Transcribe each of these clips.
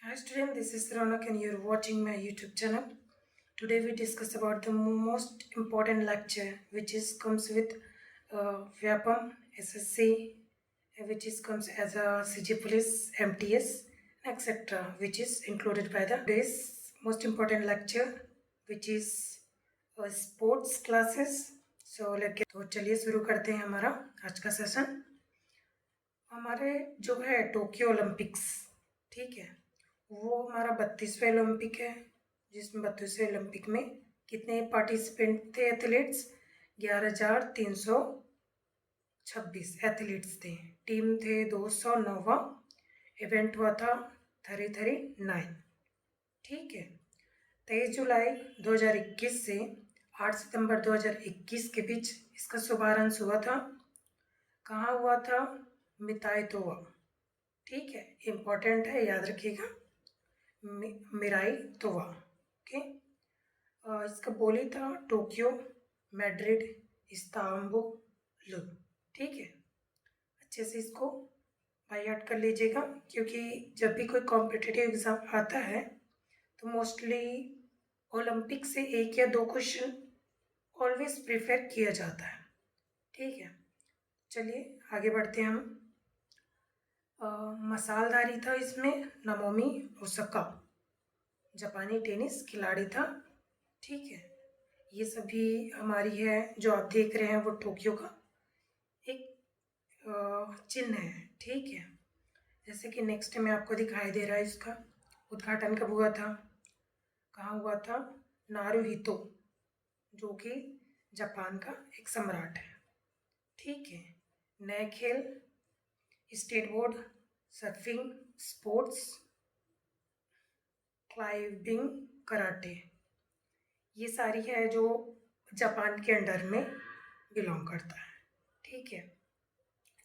Hi student, this is Ronak and you're watching my YouTube channel. Today we discuss about the most important lecture which is comes with Vyapam, SSC, which is comes as a CG Police, MTS, etc. which is included by the today's most important lecture which is sports classes. तो चलिए शुरू करते हैं हमारा आज का session. हमारे जो है टोक्यो ओलंपिक्स, ठीक है, वो हमारा 32वें ओलंपिक है जिसमें 32वें ओलंपिक में कितने पार्टिसिपेंट थे एथलीट्स? 11,326 एथलीट्स थे। टीम थे 209। इवेंट हुआ था 339, ठीक है। 23 जुलाई 2021 से 8 सितंबर 2021 के बीच इसका शुभारंभ हुआ था। कहाँ हुआ था? मिताई तोवा, ठीक है, इम्पोर्टेंट है, याद रखिएगा। Miraitowa, okay. इसका बोली था टोक्यो, मैड्रिड, इस्तांबुल, ठीक है। अच्छे से इसको बाय हार्ट कर लीजिएगा क्योंकि जब भी कोई कॉम्पिटिटिव एग्ज़ाम आता है तो मोस्टली ओलंपिक से एक या दो क्वेश्चन ऑलवेज प्रिफर किया जाता है, ठीक है। चलिए आगे बढ़ते हैं हम। मसालधारी था इसमें नमोमी ओसाका, जापानी टेनिस खिलाड़ी था, ठीक है। ये सभी हमारी है जो आप देख रहे हैं वो टोक्यो का एक चिन्ह है, ठीक है। जैसे कि नेक्स्ट में आपको दिखाई दे रहा है इसका उद्घाटन कब हुआ था, कहाँ हुआ था? नारुहितो, जो कि जापान का एक सम्राट है, ठीक है। नए खेल, state board, surfing, sports, climbing, karate, ये सारी है जो जापान के अंडर में बिलोंग करता है, ठीक है।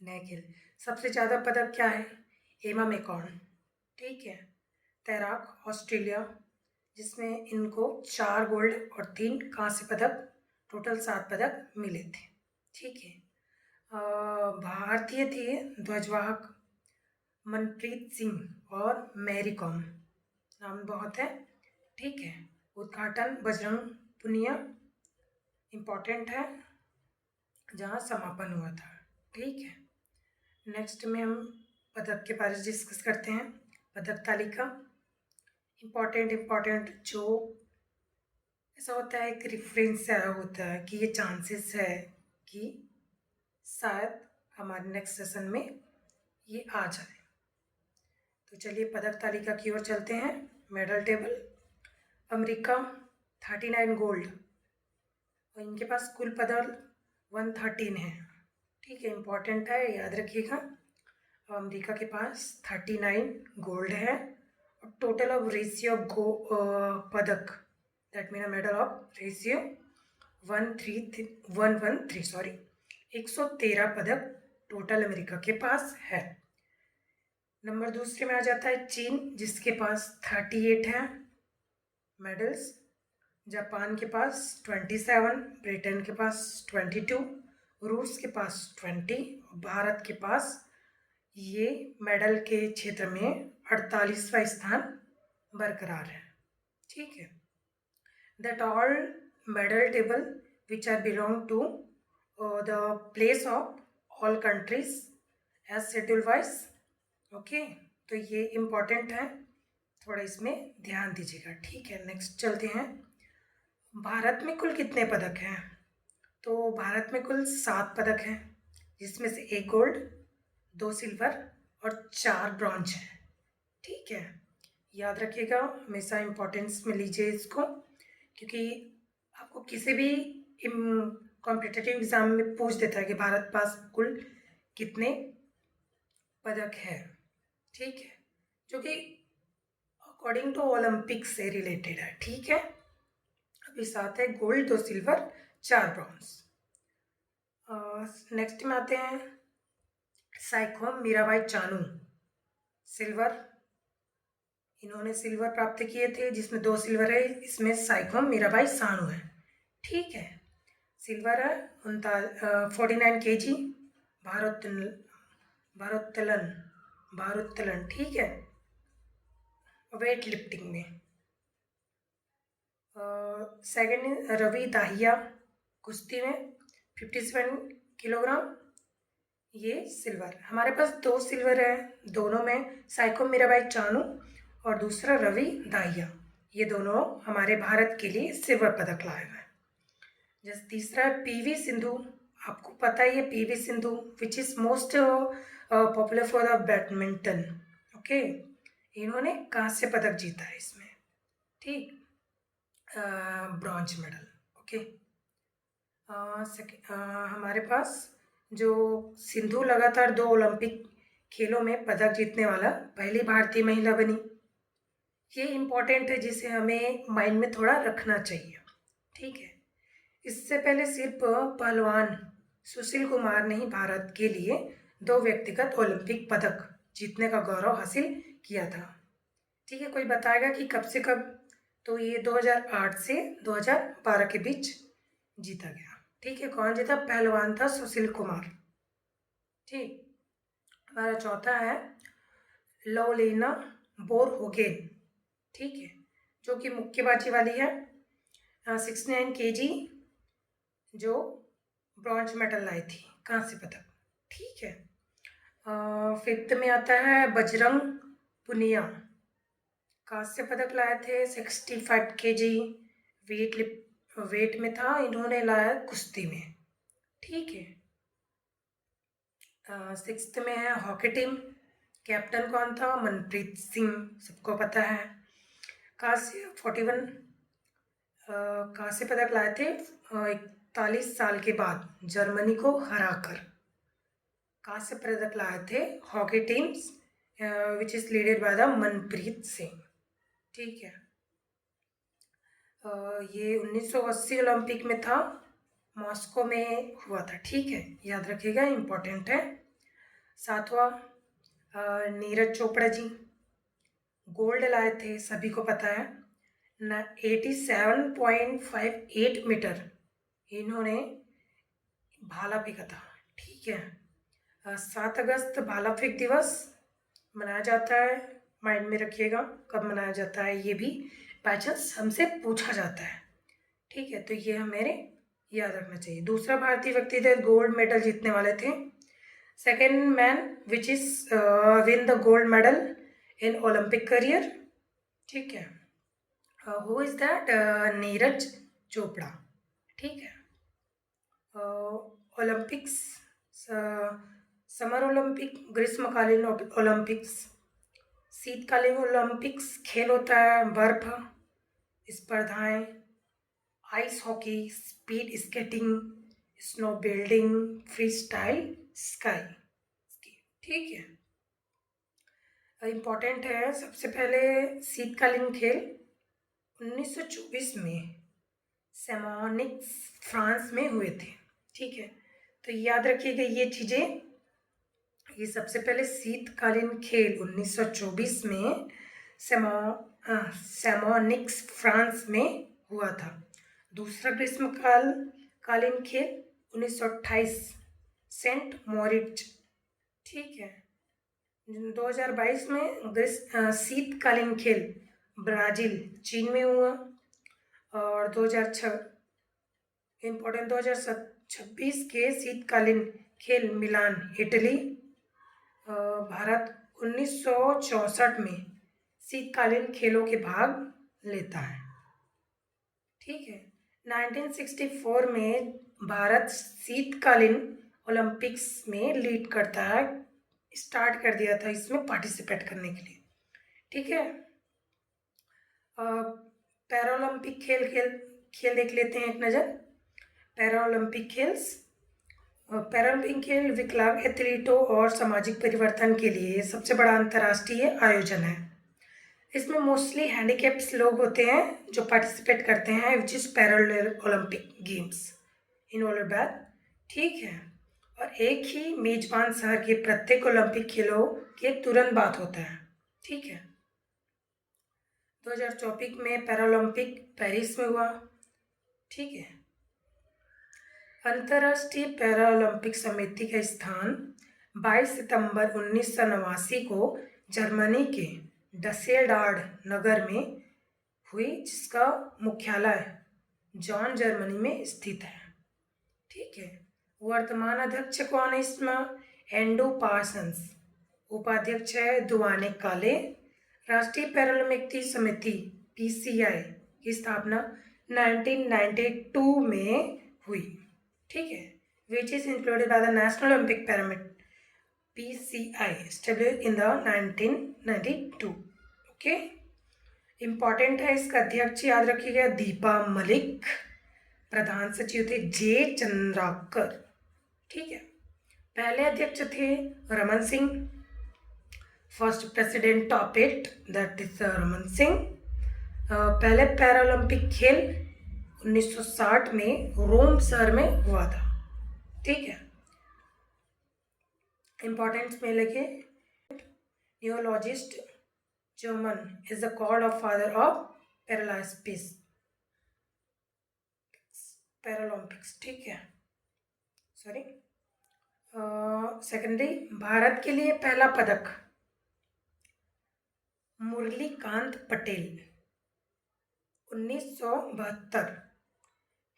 नए खेल, सबसे ज़्यादा पदक क्या है? एमा मैकॉन, ठीक है, तैराक ऑस्ट्रेलिया, जिसमें इनको 4 गोल्ड और 3 कांस्य पदक, टोटल 7 पदक मिले थे, ठीक है। भारतीय थे ध्वजवाहक मनप्रीत सिंह और मैरी कॉम, नाम बहुत है, ठीक है। उद्घाटन बजरंग पुनिया, इम्पोर्टेंट है, जहाँ समापन हुआ था, ठीक है। नेक्स्ट में हम पदक के बारे में डिस्कस करते हैं। पदक तालिका, इम्पोर्टेंट जो ऐसा होता है, एक रेफरेंस होता है कि ये चांसेस है कि शायद हमारे नेक्स्ट सेशन में ये आ जाए। तो चलिए पदक तालिका की ओर चलते हैं। मेडल टेबल, अमेरिका 39 गोल्ड और इनके पास कुल पदक 113 है, ठीक है, इम्पोर्टेंट है, याद रखिएगा। अमेरिका के पास 39 गोल्ड है और टोटल ऑफ रेशियो पदक, that mean medal of ratio 113 sorry 113 पदक टोटल अमेरिका के पास है। नंबर दूसरे में आ जाता है चीन, जिसके पास 38 है मेडल्स, जापान के पास 27, ब्रिटेन के पास 22, रूस के पास 20 और भारत के पास ये मेडल के क्षेत्र में 48वां स्थान बरकरार है, ठीक है। That all medal table which are belong to the place of all countries as schedule wise, okay. तो ये इम्पोर्टेंट है, थोड़ा इसमें ध्यान दीजिएगा, ठीक है। नेक्स्ट चलते हैं। भारत में कुल कितने पदक हैं? तो भारत में कुल 7 पदक हैं, जिसमें से 1 गोल्ड, 2 सिल्वर और 4 ब्रॉन्ज हैं, ठीक है। याद रखिएगा, हमेशा इम्पोर्टेंस में लीजिए इसको, क्योंकि आपको किसी भी कॉम्पिटिटिव एग्जाम में पूछ देता है कि भारत पास कुल कितने पदक है, ठीक है, जो कि अकॉर्डिंग टू ओलंपिक से रिलेटेड है, ठीक है। अभी 7 है गोल्ड, 2 सिल्वर, 4 ब्रॉन्ज। नेक्स्ट में आते हैं साइखोम मीराबाई चानू, सिल्वर, इन्होंने सिल्वर प्राप्त किए थे, जिसमें 2 सिल्वर है, इसमें साइखोम मीराबाई सानू है, ठीक है। सिल्वर है 49 kg, भारोत्तोलन, ठीक है। वेट लिफ्टिंग में। सेकंड रवि दाहिया कुश्ती में 57 किलोग्राम, ये सिल्वर। हमारे पास 2 सिल्वर है, दोनों में साइको मीराबाई चानू और दूसरा रवि दाहिया, ये दोनों हमारे भारत के लिए सिल्वर पदक लाए हुए हैं। जैसे तीसरा है पीवी सिंधु, आपको पता ही है PV Sindhu which is most popular for the badminton. Okay, इन्होंने कांस्य पदक जीता है इसमें, ठीक, ब्रॉन्ज मेडल। ओके, हमारे पास जो सिंधु लगातार 2 ओलंपिक खेलों में पदक जीतने वाला पहली भारतीय महिला बनी। ये इम्पोर्टेंट है, जिसे हमें माइंड में थोड़ा रखना चाहिए, ठीक है। इससे पहले सिर्फ पहलवान सुशील कुमार ने ही भारत के लिए 2 व्यक्तिगत ओलंपिक पदक जीतने का गौरव हासिल किया था, ठीक है। कोई बताएगा कि कब से कब? तो ये 2008 से 2012 के बीच जीता गया, ठीक है। कौन जीता? पहलवान था सुशील कुमार, ठीक। हमारा चौथा है लवलीना बोरगोहेन, ठीक है, जो कि मुक्केबाजी वाली है, 69 kg, जो ब्रॉन्ज मेडल लाई थी, कांस्य पदक, ठीक है। फिफ्थ में आता है बजरंग पुनिया, कांस्य पदक लाए थे, 65 kg वेट में था, इन्होंने लाया कुश्ती में, ठीक है। सिक्स्थ में है हॉकी टीम, कैप्टन कौन था? मनप्रीत सिंह, सबको पता है। कांस्य 41 कांस्य पदक लाए थे 41 साल के बाद जर्मनी को हराकर, कांस्य पदक लाए थे hockey teams which is leaded by the Manpreet Singh, ठीक है। ये 1980 ओलंपिक में था, मॉस्को में हुआ था, ठीक है, याद रखिएगा, इम्पोर्टेंट है। सातवां नीरज चोपड़ा जी, गोल्ड लाए थे, सभी को पता है, 87.58 मीटर इन्होंने भाला फेंका था, ठीक है। 7 अगस्त भाला फेंक दिवस मनाया जाता है, माइंड में रखिएगा कब मनाया जाता है, ये भी बाई चांस हमसे पूछा जाता है, ठीक है। तो ये हमें याद रखना चाहिए। दूसरा भारतीय व्यक्ति थे गोल्ड मेडल जीतने वाले थे, second man which is win the gold medal in Olympic career, ठीक है। Who is that? Neeraj Chopra, ठीक है। ओलंपिक्स, समर ओलंपिक, ग्रीष्मकालीन ओलंपिक्स, शीतकालीन ओलंपिक्स खेल होता है, बर्फ स्पर्धाएं, ice hockey, speed skating, snow building, free style ski, ठीक है। इम्पोर्टेंट है, सबसे पहले शीतकालीन खेल 1924 में सेमोनिक्स फ्रांस में हुए थे, ठीक है। तो याद रखिएगा ये चीज़ें, ये सबसे पहले शीतकालीन खेल 1924 में सेमोनिक्स फ्रांस में हुआ था। दूसरा कालीन खेल 1928 सेंट मॉरिट्ज, ठीक है। 2022 में शीतकालीन खेल ब्राज़ील चीन में हुआ, और 2026 के शीतकालीन खेल मिलान इटली। भारत 1964 में शीतकालीन खेलों के भाग लेता है, ठीक है। 1964 में भारत शीतकालीन ओलंपिक्स में लीड करता है, स्टार्ट कर दिया था इसमें पार्टिसिपेट करने के लिए, ठीक है। पैरालंपिक खेल देख लेते हैं एक नज़र। पैरालंपिक खेल विकलांग एथलीटों और सामाजिक परिवर्तन के लिए सबसे बड़ा अंतर्राष्ट्रीय आयोजन है। इसमें मोस्टली हैंडीकैप्स लोग होते हैं जो पार्टिसिपेट करते हैं, which is parallel Olympic games in olympiad, ठीक है। और एक ही मेजबान शहर के प्रत्येक ओलंपिक खेलों के तुरंत बाद होता है, ठीक है। 2024 में पैरालंपिक पेरिस में हुआ, ठीक है। अंतर्राष्ट्रीय पैरालंपिक समिति का स्थान 22 सितंबर 1989 को जर्मनी के डसेलडार्ड नगर में हुई, जिसका मुख्यालय जॉन जर्मनी में स्थित है। ठीक है। वर्तमान अध्यक्ष कौन है इसमें? Andrew Parsons. उपाध्यक्ष है दुआने काले। राष्ट्रीय पैरालंपिक समिति पीसीआई की स्थापना 1992 में हुई। ठीक है। Which is included by the national Olympic pyramid PCI established in the 1992. Okay. Important है, इसका अध्यक्ष याद रखिएगा दीपा मलिक। प्रधान सचिव थे जे चंद्राकर। ठीक है। पहले अध्यक्ष थे Raman Singh. First president of it that is Raman Singh. पहले पैरालंपिक खेल 1960 में रोम शहर में हुआ था। ठीक है। इम्पॉर्टेंस में लगे neurologist German is the called off father of Paralympics. ठीक है। सॉरी। सेकेंडरी, भारत के लिए पहला पदक Murlikant Patel 1972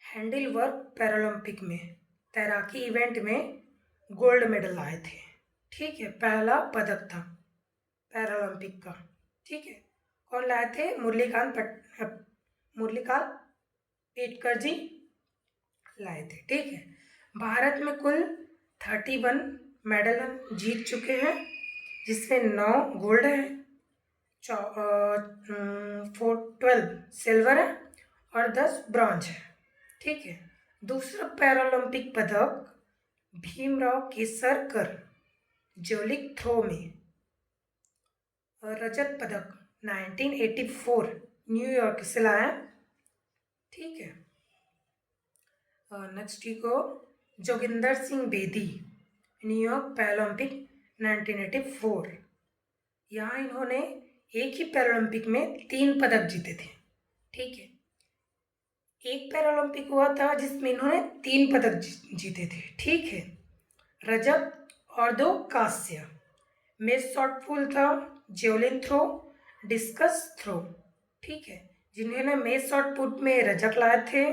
handle work Paralympic में तैराकी इवेंट में गोल्ड मेडल लाए थे। ठीक है। पहला पदक था पैरालंपिक का। ठीक है। कौन लाए थे? मुरलीकांत पेटकर जी लाए थे। ठीक है। भारत में कुल 31 मेडल जीत चुके हैं, जिसमें 9 गोल्ड है, 12 सिल्वर है और 10 ब्रॉन्ज है। ठीक है। दूसरा पैरालंपिक पदक भीमराव केसरकर जैवलिन थ्रो में। रजत पदक 1984 न्यूयॉर्क से लाया। ठीक है। नेक्स्ट को जोगिंदर सिंह बेदी न्यूयॉर्क पैरालंपिक 1984। यहाँ इन्होंने एक ही पैरालंपिक में 3 पदक जीते थे। ठीक है। एक पैरालंपिक हुआ था जिसमें इन्होंने 3 पदक जीते थे। ठीक है। रजत और 2 कांस्य में शॉर्ट पुल था, जेवलिन थ्रो, डिस्कस थ्रो। ठीक है। जिन्होंने में शॉर्ट पुट में रजत लाए थे।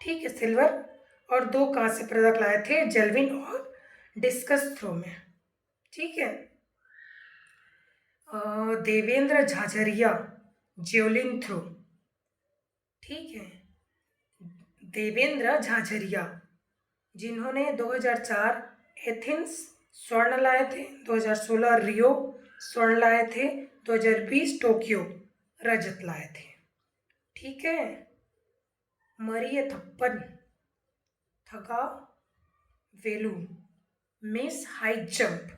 ठीक है, सिल्वर, और 2 कांस्य पदक लाए थे जेवलिन और डिस्कस थ्रो में। ठीक है। Devendra Jhajharia javelin throw. ठीक है। देवेंद्र झाझरिया जिन्होंने 2004 एथेंस स्वर्ण लाए थे, 2016 रियो स्वर्ण लाए थे, 2020 टोक्यो रजत लाए थे। ठीक है। मरिय थप्पन थगा वेलू मिस हाई जंप।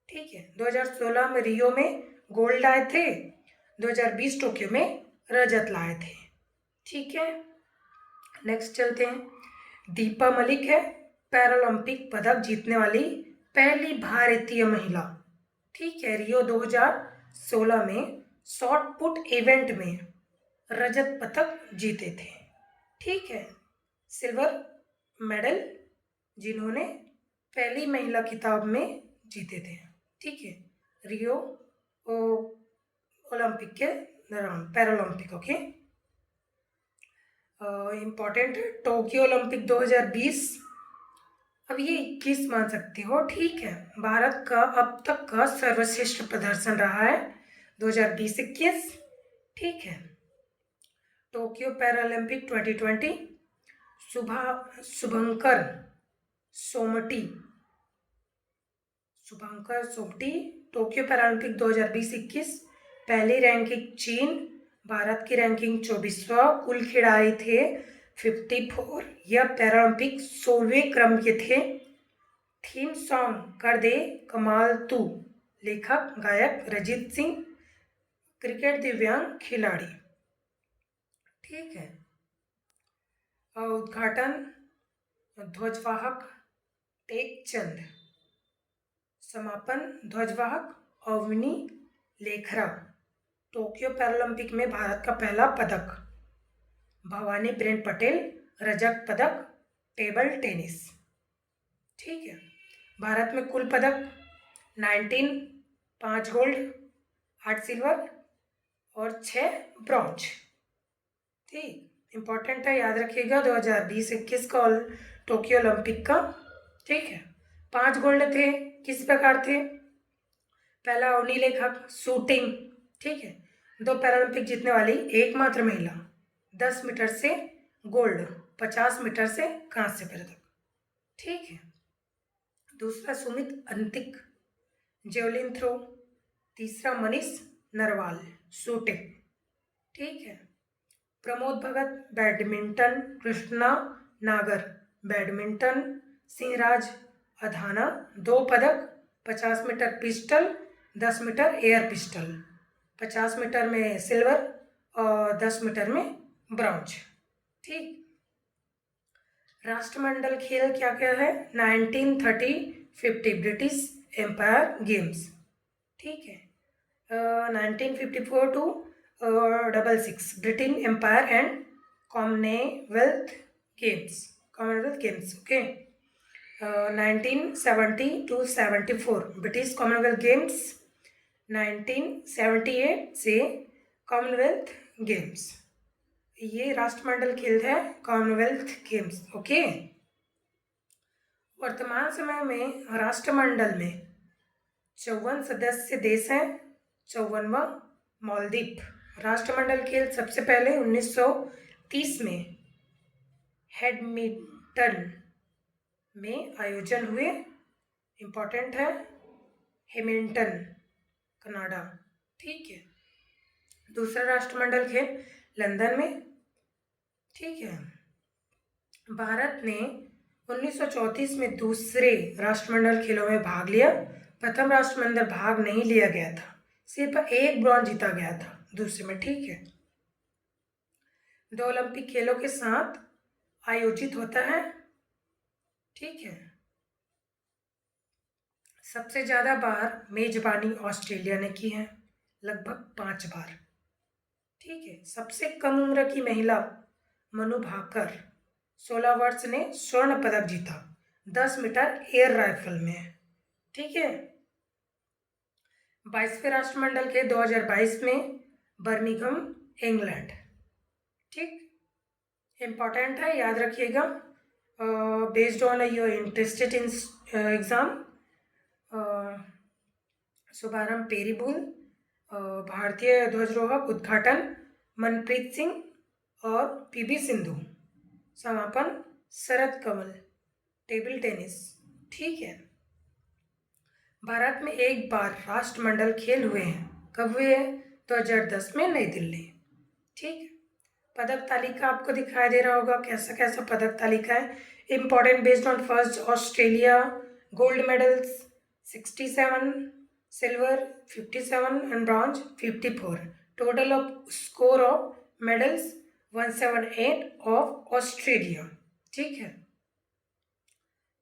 ठीक है। 2016 में रियो में गोल्ड लाए थे, 2020 टोक्यो में रजत लाए थे। ठीक है। नेक्स्ट चलते हैं। दीपा मलिक है पैरालंपिक पदक जीतने वाली पहली भारतीय महिला। ठीक है। रियो 2016 में शॉर्ट पुट इवेंट में रजत पदक जीते थे। ठीक है। सिल्वर मेडल जिन्होंने पहली महिला खिताब में जीते थे। ठीक है। रियो ओलंपिक के दौरान पैरालंपिक। ओके। इम्पॉर्टेंट है टोक्यो ओलंपिक 2020। अब ये 21 मान सकते हो। ठीक है। भारत का अब तक का सर्वश्रेष्ठ प्रदर्शन रहा है 2020-21। ठीक है। टोक्यो पैरालंपिक 2020 शुभंकर सोमटी टोक्यो पैरालंपिक 2020-21 पहली रैंकिंग चीन, भारत की रैंकिंग 24वां, कुल खिलाड़ी थे 54। यह पैरालंपिक 16वें क्रम के थे। थीम सॉन्ग कर दे कमाल तू, लेखक गायक रजीत सिंह, क्रिकेट दिव्यांग खिलाड़ी। ठीक है। उद्घाटन ध्वजवाहक टेक चंद, समापन ध्वजवाहक अवनी लेखरा। टोक्यो पैरालंपिक में भारत का पहला पदक भवानी प्रेम पटेल रजत पदक टेबल टेनिस। ठीक है। भारत में कुल पदक 19, 5 गोल्ड, 8 सिल्वर और 6 ब्रॉन्ज। ठीक, इम्पॉर्टेंट है, याद रखिएगा 2020-21 का टोक्यो ओलंपिक का। ठीक है, 5 गोल्ड थे, किस प्रकार थे? पहला अग्निलेखक शूटिंग, ठीक है, 2 पैरालंपिक जीतने वाली एकमात्र महिला, 10 मीटर से गोल्ड, 50 मीटर से कांस्य पदक। ठीक है, दूसरा सुमित अंतिक जेवलिन थ्रो, तीसरा मनीष नरवाल शूटिंग। ठीक है, प्रमोद भगत बैडमिंटन, कृष्णा नागर बैडमिंटन, सिंहराज अधाना 2 पदक, 50 metre pistol, 10 metre air pistol, 50 metre में सिल्वर और 10 मीटर में ब्रॉन्ज। ठीक, राष्ट्रमंडल खेल क्या क्या है? 1930-50 ब्रिटिश एम्पायर गेम्स। ठीक है, 1954 to 66 Britain empire and commonwealth games. Okay, 1970 to 74 British commonwealth games, 1978 से कॉमनवेल्थ गेम्स। ये राष्ट्रमंडल खेल है, कॉमनवेल्थ गेम्स। ओके, वर्तमान समय में राष्ट्रमंडल में 54 सदस्य देश हैं, 54वां मालदीव। राष्ट्रमंडल खेल सबसे पहले 1930 में हैमिल्टन में आयोजन हुए। इम्पॉर्टेंट है, हैमिल्टन कनाडा। ठीक है, दूसरा राष्ट्रमंडल खेल लंदन में। ठीक है, भारत ने 1934 में दूसरे राष्ट्रमंडल खेलों में भाग लिया। प्रथम राष्ट्रमंडल भाग नहीं लिया गया था, सिर्फ 1 ब्रॉन्ज जीता गया था दूसरे में। ठीक है, 2 ओलंपिक खेलों के साथ आयोजित होता है। ठीक है, सबसे ज़्यादा बार मेजबानी ऑस्ट्रेलिया ने की है, लगभग 5 बार। ठीक है, सबसे कम उम्र की महिला मनु भाकर 16 वर्ष ने स्वर्ण पदक जीता 10 मीटर एयर राइफल में। ठीक है, 22वें राष्ट्रमंडल के 2022 में बर्मिंघम इंग्लैंड। ठीक, इम्पॉर्टेंट है, याद रखिएगा, based on your interested in exam. शुभारंभ पेरीबुल, भारतीय ध्वजारोहक उद्घाटन मनप्रीत सिंह और पीवी सिंधु, समापन शरद कमल टेबल टेनिस। ठीक है, भारत में एक बार राष्ट्रमंडल खेल हुए हैं, कब हुए हैं? 2010 में नई दिल्ली। ठीक है, पदक तालिका आपको दिखाई दे रहा होगा, कैसा कैसा पदक तालिका है। Important, based on first Australia, gold medals 67, silver 57 and bronze 54, total off score of medals 178 of Australia. ठीक है,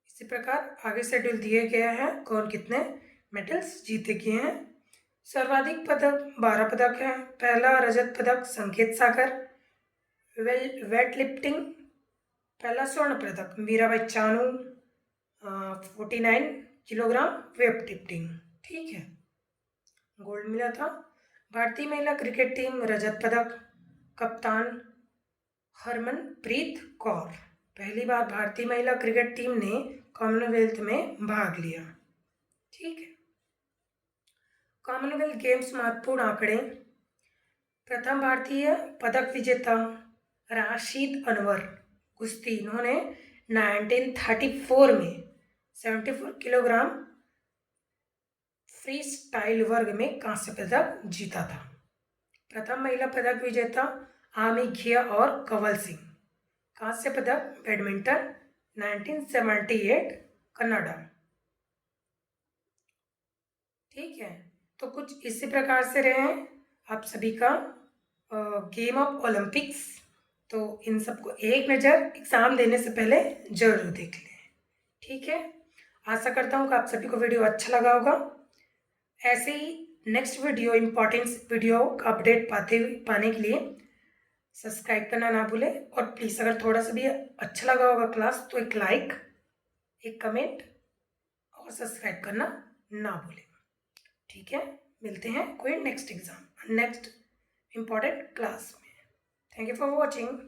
इसी प्रकार आगे शेड्यूल दिए गए हैं, कौन कितने मेडल्स जीते किए हैं। सर्वाधिक पदक 12 पदक हैं। पहला रजत पदक संकेत सागर वेट लिफ्टिंग, पहला स्वर्ण पदक Mirabai Chanu 49 kilogram weight lifting. ठीक है, गोल्ड मिला था। भारतीय महिला क्रिकेट टीम रजत पदक, कप्तान हरमनप्रीत कौर। पहली बार भारतीय महिला क्रिकेट टीम ने कॉमनवेल्थ में भाग लिया। ठीक है, कॉमनवेल्थ गेम्स महत्वपूर्ण आंकड़े। प्रथम भारतीय पदक विजेता राशिद अनवर कुश्ती, इन्होंने 1934 में 74 किलोग्राम फ्री स्टाइल वर्ग में कांस्य पदक जीता था। प्रथम महिला पदक विजेता आमी घिया और कंवल सिंह, कांस्य पदक बैडमिंटन 1978 कनाडा। ठीक है, तो कुछ इसी प्रकार से रहे हैं आप सभी का गेम ऑफ ओलंपिक्स। तो इन सबको एक नज़र एग्ज़ाम देने से पहले जरूर देख लें। ठीक है, आशा करता हूँ कि आप सभी को वीडियो अच्छा लगा होगा। ऐसे ही नेक्स्ट वीडियो, इम्पॉर्टेंस वीडियो का अपडेट पाने के लिए सब्सक्राइब करना ना भूलें। और प्लीज़ अगर थोड़ा सा भी अच्छा लगा होगा क्लास तो एक लाइक, एक कमेंट और सब्सक्राइब करना ना भूलें। ठीक है। मिलते हैं कोई next exam next important class में। Thank you for watching.